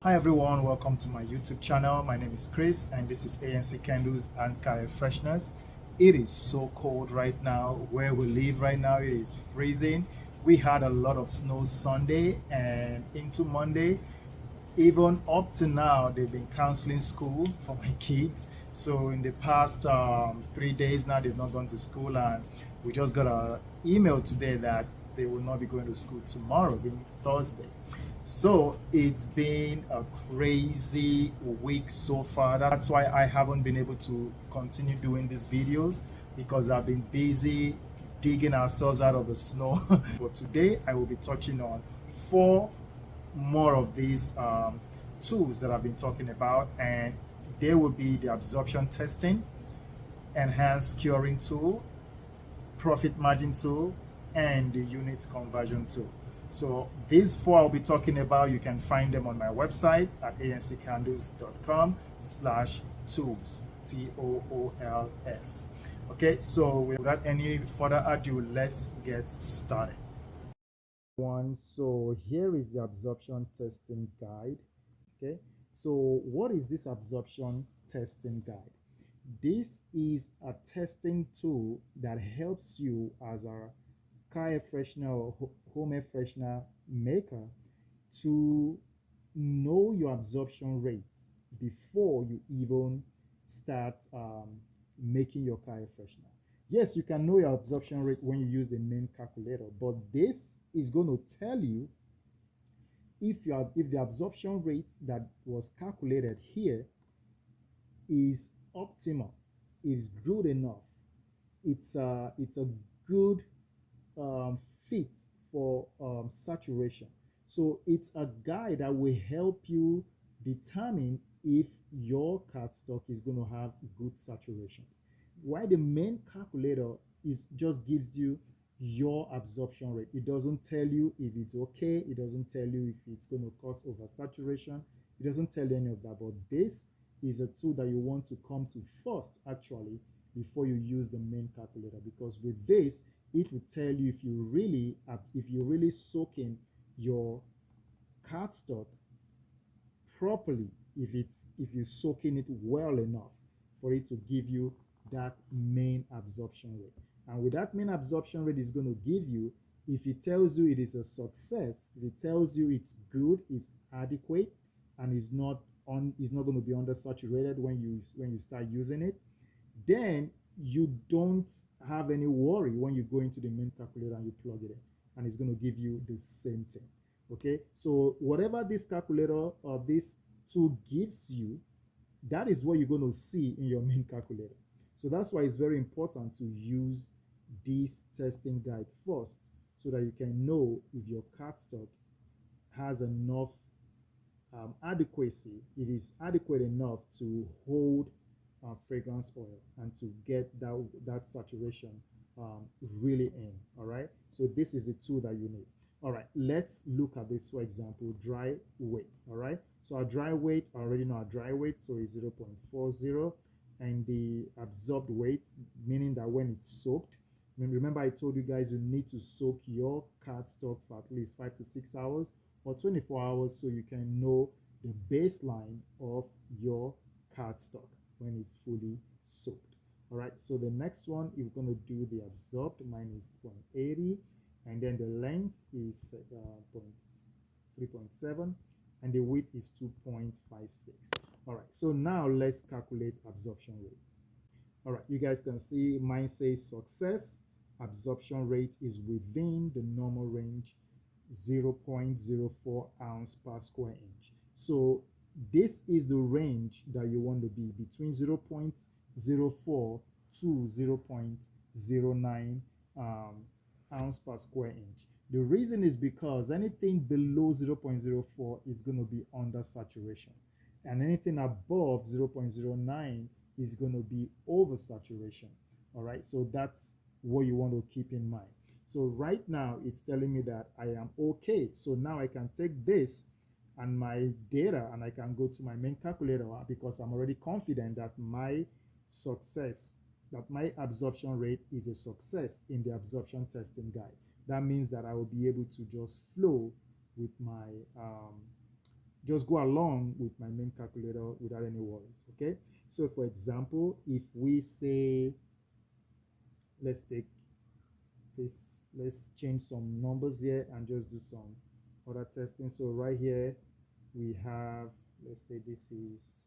Hi everyone, welcome to my YouTube channel. My name is Chris and this is ANC Candles and Kaya Fresheners. It is so cold right now. Where we live right now, it is freezing. We had a lot of snow Sunday and into Monday. Even up to now, they've been canceling school for my kids. So in the past 3 days now, they've not gone to school, and we just got an email today that they will not be going to school tomorrow, being Thursday. So it's been a crazy week so far. That's why I haven't been able to continue doing these videos, because I've been busy digging ourselves out of the snow. But today I will be touching on four more of these tools that I've been talking about, and they will be the absorption testing, enhanced curing tool, profit margin tool, and the unit conversion tool. So these four I'll be talking about, you can find them on my website at anccandles.com/tools, TOOLS. Okay, so without any further ado, let's get started. So here is the absorption testing guide. Okay, so what is this absorption testing guide? This is a testing tool that helps you as a car air freshener or home air freshener maker to know your absorption rate before you even start making your car air freshener. Yes, you can know your absorption rate when you use the main calculator, but this is going to tell you if the absorption rate that was calculated here is optimal, is good enough, it's a good um, fit for saturation. So it's a guide that will help you determine if your cardstock is going to have good saturations. Why the main calculator is just gives you your absorption rate. It doesn't tell you if it's okay. It doesn't tell you if it's going to cause oversaturation. It doesn't tell you any of that. But this is a tool that you want to come to first, actually, before you use the main calculator, because with this it will tell you if you're really soaking your cardstock properly, if you're soaking it well enough for it to give you that main absorption rate. And with that main absorption rate is going to give you, if it tells you it is a success, if it tells you it's good, it's adequate, and is not going to be undersaturated when you start using it, then you don't have any worry when you go into the main calculator and you plug it in, and it's going to give you the same thing. Okay, so whatever this calculator or this tool gives you, that is what you're going to see in your main calculator. So that's why it's very important to use this testing guide first, so that you can know if your cardstock has enough adequacy, it is adequate enough to hold fragrance oil and to get that saturation really in. All right, so this is the tool that you need. All right, let's look at this, for example, dry weight. All right, so our dry weight, I already know our dry weight, so it's 0.40, and the absorbed weight, meaning that when it's soaked, remember I told you guys you need to soak your cardstock for at least 5 to 6 hours or 24 hours, so you can know the baseline of your cardstock when it's fully soaked. All right, so the next one, you're going to do the absorbed. Mine is 0.80, and then the length is 3.7, and the width is 2.56. All right, so now let's calculate absorption rate. All right, you guys can see mine says success. Absorption rate is within the normal range, 0.04 ounce per square inch. So this is the range that you want to be between 0.04 to 0.09 ounce per square inch. The reason is because anything below 0.04 is going to be under saturation, and anything above 0.09 is going to be oversaturation. All right, so that's what you want to keep in mind. So right now it's telling me that I am okay. So now I can take this and my data, and I can go to my main calculator, because I'm already confident that my absorption rate is a success in the absorption testing guide. That means that I will be able to just flow with my just go along with my main calculator without any worries. Okay, so for example, if we say, let's take this, let's change some numbers here and just do some other testing. So right here we have, let's say this is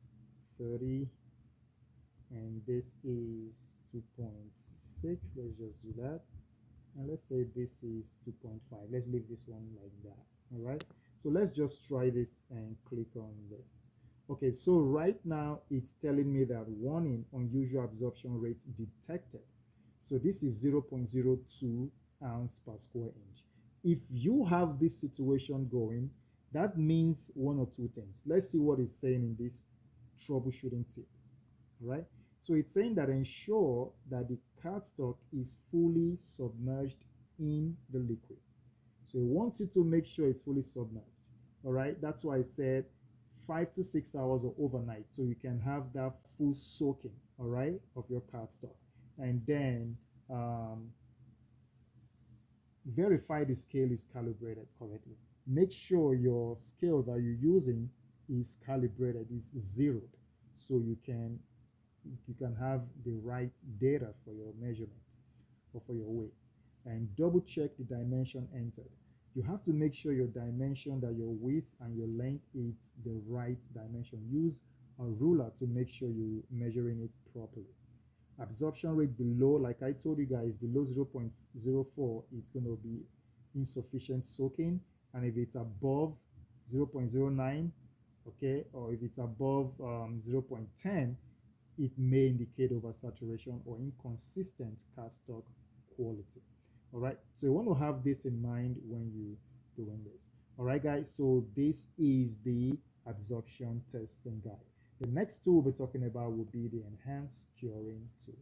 30 and this is 2.6. Let's just do that. And let's say this is 2.5. Let's leave this one like that. All right, so let's just try this and click on this. Okay, so right now it's telling me that warning, unusual absorption rate detected. So this is 0.02 ounce per square inch. If you have this situation going, that means one or two things. Let's see what it's saying in this troubleshooting tip. All right, so it's saying that ensure that the cardstock is fully submerged in the liquid. So it wants you to make sure it's fully submerged. All right, that's why I said 5 to 6 hours or overnight, so you can have that full soaking, all right, of your cardstock. And then verify the scale is calibrated correctly. Make sure your scale that you're using is calibrated, is zeroed, so you can have the right data for your measurement or for your weight. And double check the dimension entered. You have to make sure your dimension, that your width and your length is the right dimension. Use a ruler to make sure you're measuring it properly. Absorption rate below, like I told you guys, below 0.04, it's going to be insufficient soaking. And if it's above 0.09, okay, or if it's above 0.10, it may indicate oversaturation or inconsistent cardstock quality. All right, so you want to have this in mind when you doing this. All right, guys, so this is the absorption testing guide. The next tool we'll be talking about will be the enhanced curing tool.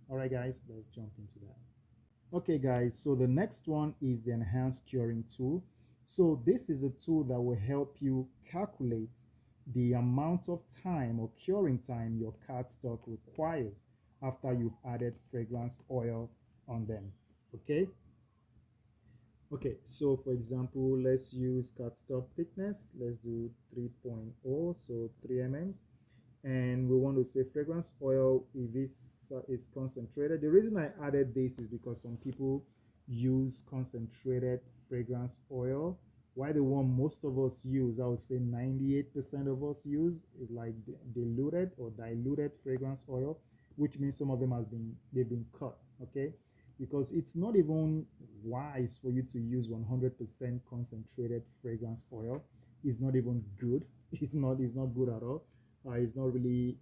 All right, guys, let's jump into that. Okay, guys, so the next one is the enhanced curing tool. So this is a tool that will help you calculate the amount of time or curing time your cardstock requires after you've added fragrance oil on them. Okay, so for example, let's use cardstock thickness. Let's do 3.0, so 3 mm. And we want to say fragrance oil, if this is concentrated. The reason I added this is because some people use concentrated fragrance oil. Why the one most of us use, I would say 98% of us use, is like diluted or diluted fragrance oil, which means some of them they've been cut. Okay, because it's not even wise for you to use 100% concentrated fragrance oil. It's not even good. It's not good at all. It's not really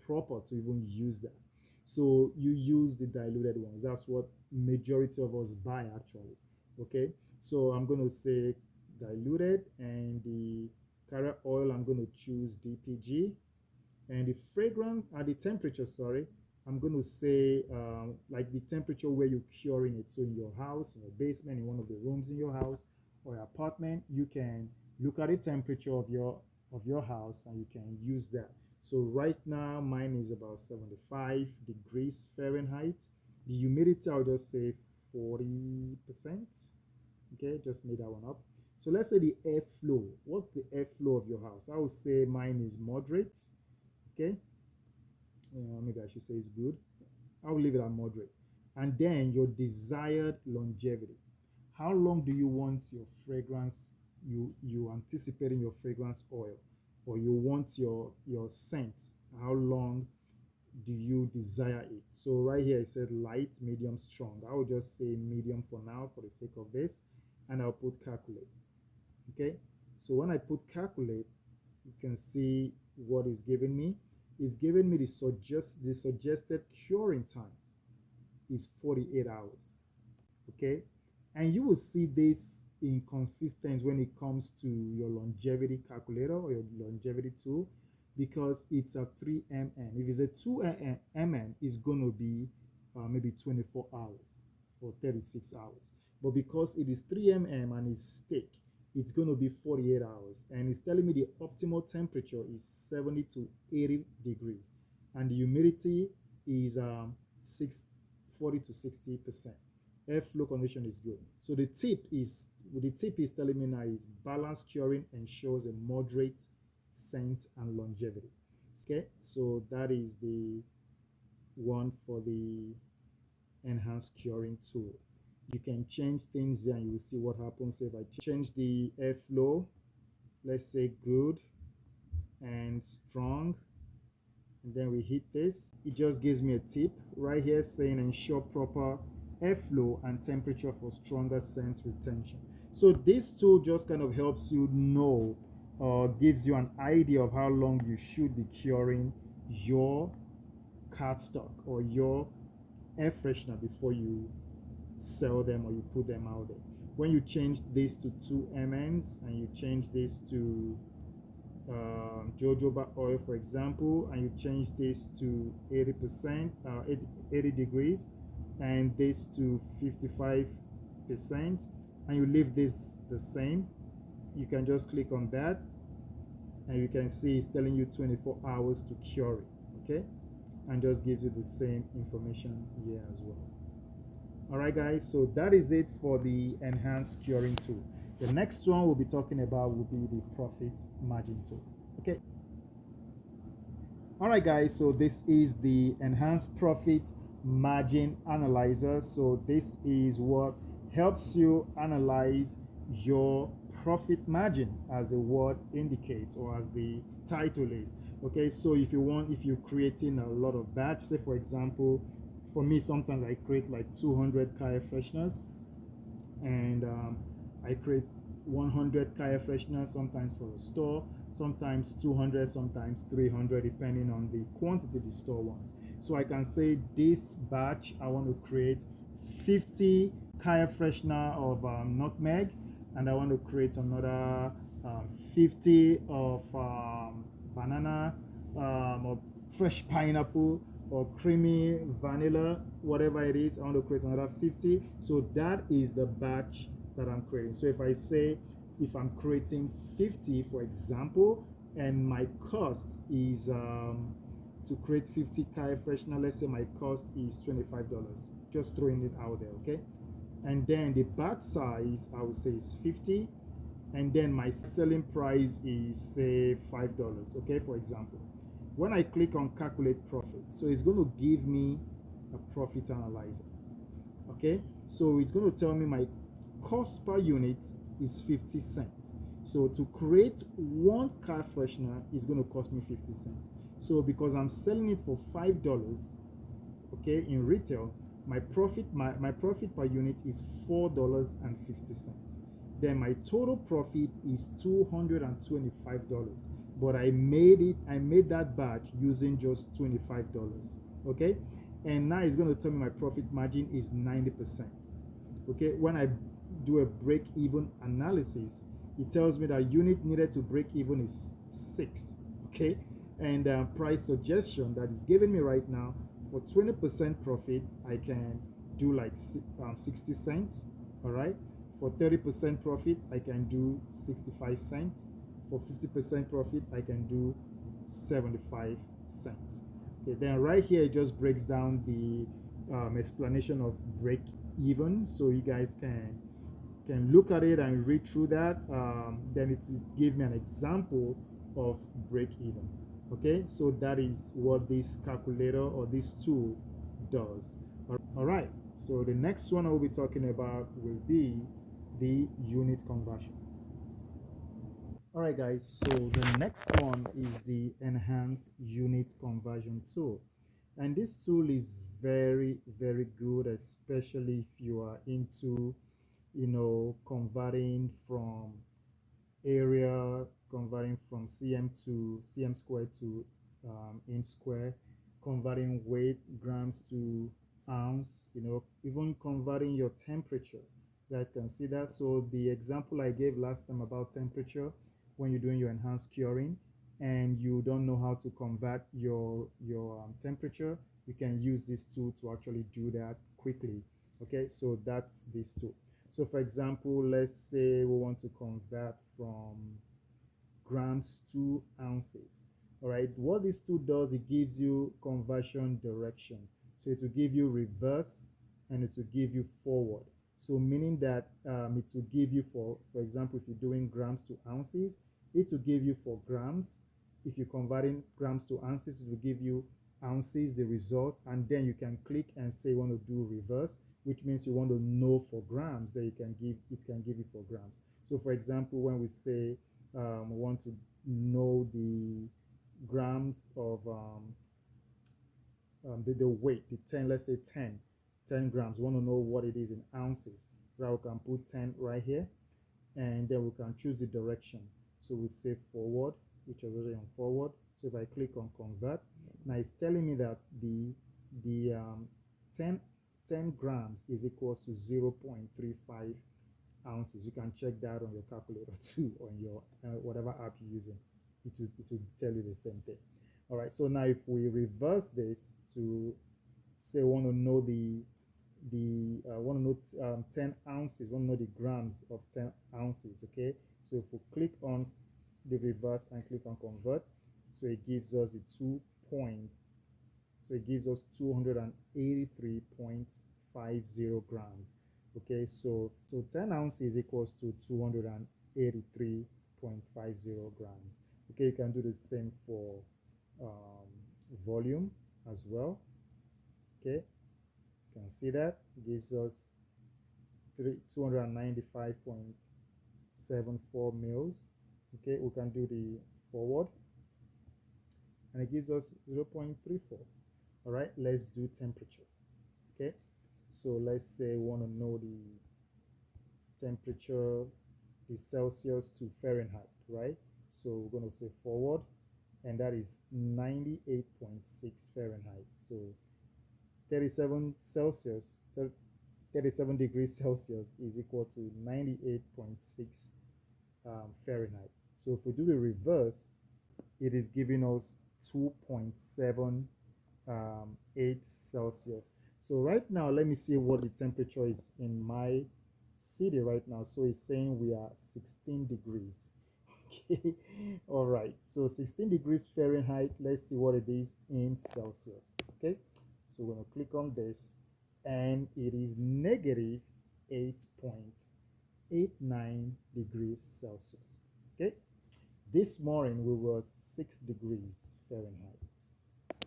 proper to even use that. So you use the diluted ones. That's what majority of us buy actually. Okay, so I'm going to say diluted, and the carrier oil I'm going to choose DPG, and the fragrance the temperature, sorry, I'm going to say like the temperature where you're curing it. So in your house, in your basement, in one of the rooms in your house or your apartment, you can look at the temperature of your house and you can use that. So right now mine is about 75 degrees Fahrenheit. The humidity, I'll just say 40%. Okay, just made that one up. So let's say the airflow. What's the airflow of your house? I would say mine is moderate. Okay, maybe I should say it's good. I'll leave it at moderate. And then your desired longevity. How long do you want your fragrance, you anticipating your fragrance oil, or you want your scent? How long do you desire it? So right here it said light, medium, strong. I will just say medium for now for the sake of this, and I'll put calculate. Okay, so when I put calculate, you can see what it's giving me. It's giving me the suggested curing time is 48 hours. Okay, and you will see this inconsistency when it comes to your longevity calculator or your longevity tool, because it's a 3 mm. If it's a 2 mm, it's going to be maybe 24 hours or 36 hours. But because it is 3 mm and it's thick, it's going to be 48 hours. And it's telling me the optimal temperature is 70 to 80 degrees. And the humidity is 40 to 60%. Airflow condition is good. So the tip is telling me now is balanced curing ensures a moderate scent, and longevity. Okay, so that is the one for the enhanced curing tool. You can change things here and you will see what happens. If I change the airflow, let's say good and strong, and then we hit this, it just gives me a tip right here saying ensure proper airflow and temperature for stronger scent retention. So this tool just kind of helps you know, gives you an idea of how long you should be curing your cardstock or your air freshener before you sell them or you put them out there. When you change this to 2 mm's and you change this to jojoba oil, for example, and you change this to 80%, 80 degrees, and this to 55%, and you leave this the same, you can just click on that and you can see it's telling you 24 hours to cure it. Okay, and just gives you the same information here as well. All right, guys, so that is it for the enhanced curing tool. The next one we'll be talking about will be the profit margin tool. Okay. All right, guys, so this is the enhanced profit margin analyzer. So this is what helps you analyze your profit margin, as the word indicates or as the title is. Okay, so if you're creating a lot of batch, say for example, for me, sometimes I create like 200 car air fresheners, and I create 100 car air fresheners, sometimes for a store, sometimes 200, sometimes 300, depending on the quantity the store wants. So I can say this batch, I want to create 50 car air freshener of nutmeg, and I want to create another 50 of banana or fresh pineapple or creamy vanilla, whatever it is. I want to create another 50. So that is the batch that I'm creating. So if I say, if I'm creating 50, for example, and my cost is to create 50 car air freshener, let's say my cost is $25, just throwing it out there. Okay, and then the batch size I would say is 50, and then my selling price is say $5. Okay, for example, when I click on calculate profit, so it's going to give me a profit analyzer. Okay, so it's going to tell me my cost per unit is 50 cents. So to create one car freshener is going to cost me 50 cents. So because I'm selling it for $5, okay, in retail, my profit per unit is $4.50. Then my total profit is $225. But I made that batch using just $25. Okay, and now it's going to tell me my profit margin is 90%. Okay, when I do a break-even analysis, it tells me that unit needed to break even is 6. Okay, and price suggestion that is giving me right now, for 20% profit I can do like 60 cents. All right, for 30% profit I can do 65 cents. For 50% profit I can do 75 cents. Okay, then right here it just breaks down the explanation of break even, so you guys can look at it and read through that. Then it give me an example of break even. Okay, so that is what this calculator or this tool does. All right, so the next one I'll be talking about will be the unit conversion. All right, guys, so the next one is the enhanced unit conversion tool, and this tool is very, very good, especially if you are into, converting from converting from cm square to inch square, converting weight, grams to ounce, even converting your temperature. You guys can see that. So the example I gave last time about temperature, when you're doing your enhanced curing and you don't know how to convert your temperature, you can use this tool to actually do that quickly. Okay, so that's this tool. So for example, let's say we want to convert from grams to ounces. All right, what this tool does, it gives you conversion direction. So it will give you reverse and it will give you forward. So meaning that it will give you, for example, if you're doing grams to ounces, it will give you for grams. If you're converting grams to ounces, it will give you ounces, the result, and then you can click and say you want to do reverse, which means you want to know for grams, that it can give you for grams. So for example, when we say we want to know the grams of the weight, the 10, let's say 10 grams, we want to know what it is in ounces. Right, we can put 10 right here, and then we can choose the direction. So we say forward, which is already on forward. So if I click on convert, now it's telling me that the 10 grams is equals to 0.35 ounces. You can check that on your calculator too, on your whatever app you're using. It will tell you the same thing. All right, so now if we reverse this to say we want to know want to know 10 ounces, want to know the grams of 10 ounces. Okay, so if we click on the reverse and click on convert, so it gives us the 283.50 grams. Okay, so 10 ounces equals to 283.50 grams. Okay, you can do the same for volume as well. Okay, you can see that it gives us 295.74 mils. Okay, we can do the forward, and it gives us 0.34. All right, let's do temperature. Okay, so let's say we want to know the temperature is Celsius to Fahrenheit, right? So we're going to say forward, and that is 98.6 Fahrenheit. So 37 degrees Celsius is equal to 98.6 Fahrenheit. So if we do the reverse, it is giving us 2.78 Celsius. So right now, let me see what the temperature is in my city right now. So it's saying we are 16 degrees. Okay, all right, so 16 degrees Fahrenheit. Let's see what it is in Celsius. Okay, so we're going to click on this, and it is negative 8.89 degrees Celsius. Okay, this morning we were 6 degrees Fahrenheit.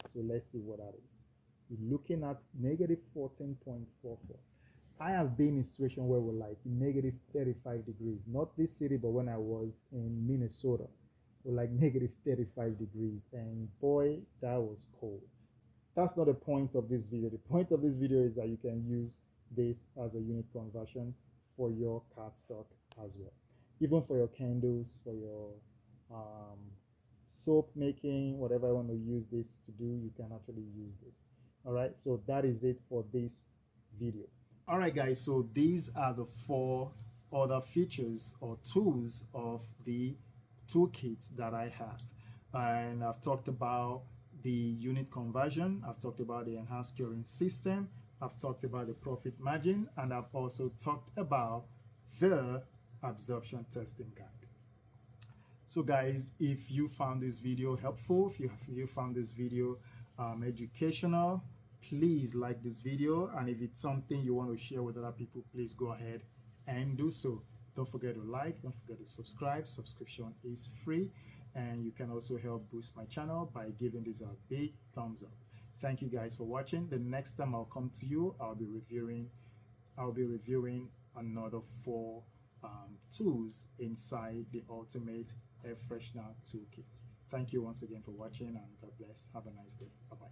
So let's see what that is. You're looking at negative 14.44. I have been in a situation where we're like negative 35 degrees. Not this city, but when I was in Minnesota, we're like negative 35 degrees. And boy, that was cold. That's not the point of this video. The point of this video is that you can use this as a unit conversion for your cardstock as well. Even for your candles, for your soap making, whatever I want to use this to do, you can actually use this. All right, so that is it for this video. All right, guys, so these are the 4 other features or tools of the toolkits that I have. And I've talked about the unit conversion, I've talked about the enhanced curing system, I've talked about the profit margin, and I've also talked about the absorption testing guide. So guys, if you found this video helpful, if you found this video educational, please like this video, and if it's something you want to share with other people, please go ahead and do so. Don't forget to like, don't forget to subscribe. Subscription is free, and you can also help boost my channel by giving this a big thumbs up. Thank you guys for watching. The next time I'll come to you, I'll be reviewing another 4 tools inside the ultimate air freshener toolkit. Thank you once again for watching, and God bless. Have a nice day. Bye-bye.